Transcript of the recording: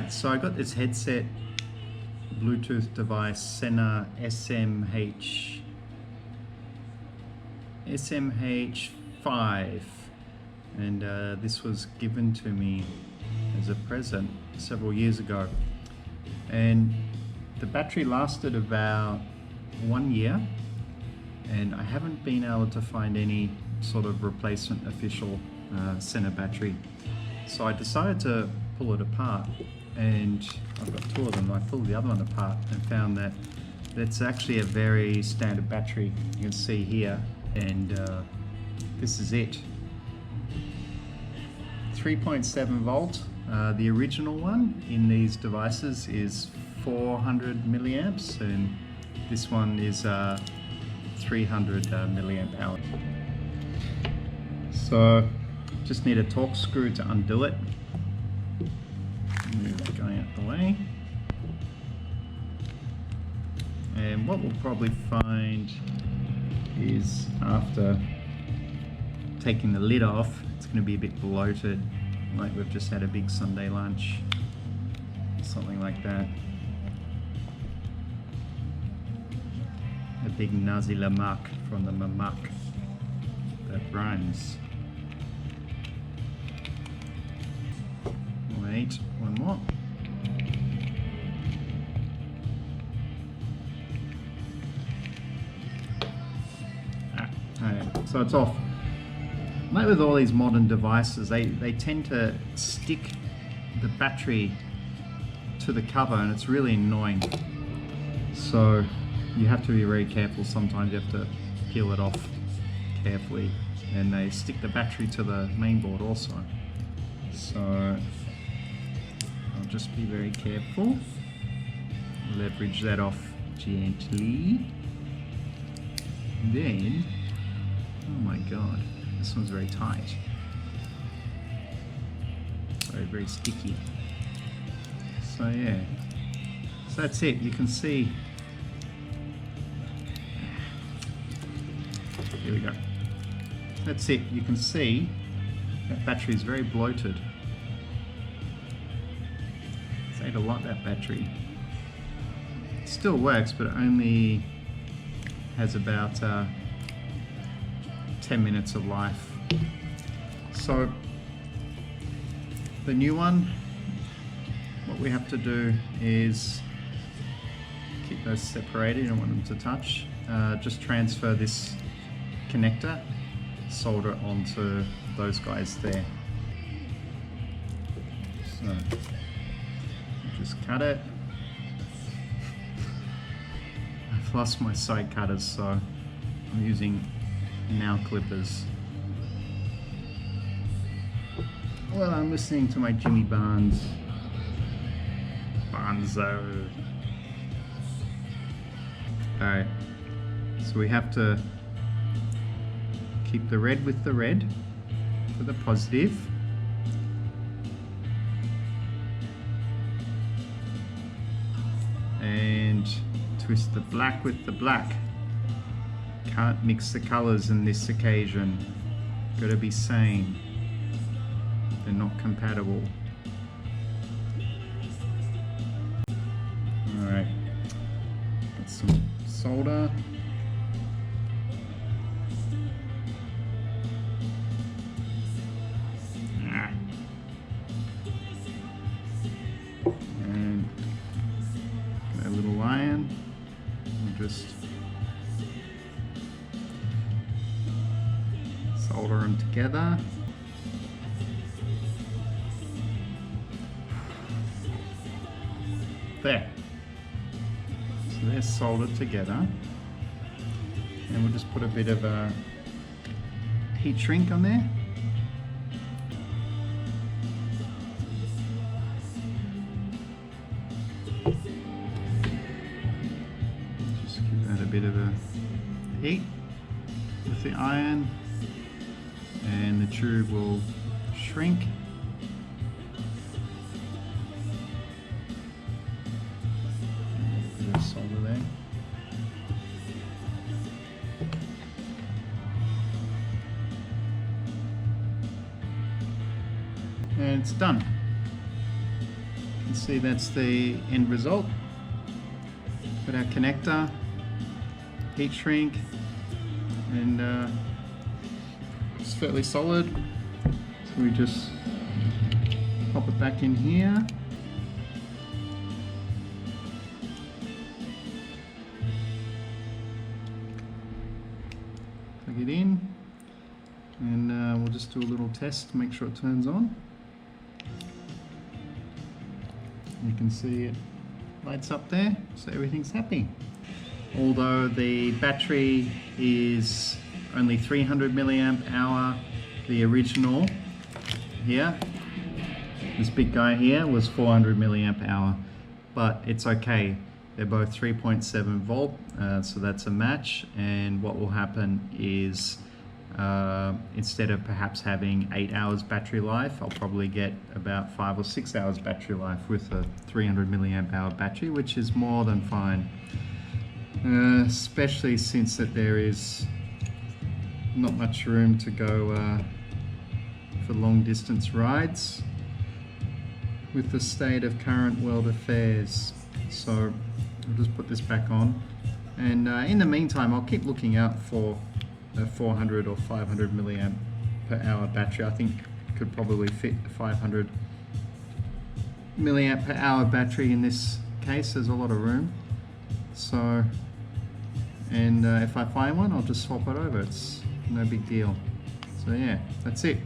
Alright, so I got this headset, Bluetooth device, SENA SMH5, and this was given to me as a present several years ago, and the battery lasted about 1 year, and I haven't been able to find any sort of replacement official SENA battery. So I decided to pull it apart, and I've got two of them. I pulled the other one apart and found that it's actually a very standard battery. You can see here, and this is it. 3.7 volt. The original one in these devices is 400 milliamps, and this one is 300 milliamp hour. So just need a torque screw to undo it. Move it going out the way. And what we'll probably find is, after taking the lid off, it's going to be a bit bloated, like we've just had a big Sunday lunch, something like that. A big nazi lamak from the mamak that rhymes. Wait, one more. Okay, so it's off. Like with all these modern devices, they tend to stick the battery to the cover, and it's really annoying. So you have to be very careful. Sometimes you have to peel it off carefully, and they stick the battery to the main board also. So I'll just be very careful. Leverage that off gently. Then, oh my god, this one's very tight. Very sticky. So yeah, so that's it. You can see, here we go. That's it. You can see that battery is very bloated. It's ate a lot, that battery. It still works, but it only has about 10 minutes of life. So the new one, what we have to do is keep those separated. You don't want them to touch. Just transfer this connector, solder it onto those guys there. So just cut it. I've lost my side cutters, so I'm using nail clippers. Well, I'm listening to my Jimmy Barnes Barnzo. Alright, so we have to keep the red with the red for the positive. And twist the black with the black. Can't mix the colors in this occasion. Gotta be sane. They're not compatible. Alright. Got some solder. And got a little iron. We'll just solder them together. There. So they're soldered together. And we'll just put a bit of a heat shrink on there. Just give that a bit of a heat with the iron, and the tube will shrink. Bit of solder there. And it's done. can see that's the end result. Got our connector, heat shrink, and it's fairly solid. So we just pop it back in here. Plug it in, and we'll just do a little test to make sure it turns on. You can see it lights up there, so everything's happy. Although the battery is only 300 milliamp hour, the original here, this big guy here, was 400 milliamp hour, but it's okay. They're both 3.7 volt, so that's a match. And what will happen is instead of perhaps having 8 hours battery life, I'll probably get about 5 or 6 hours battery life with a 300 milliamp hour battery, which is more than fine. Especially since that there is not much room to go for long distance rides with the state of current world affairs. So I'll just put this back on, and in the meantime I'll keep looking out for a 400 or 500 milliamp per hour battery. I think could probably fit a 500 milliamp per hour battery in this case. There's a lot of room. So, and if I find one, I'll just swap it over. It's no big deal. So yeah, that's it.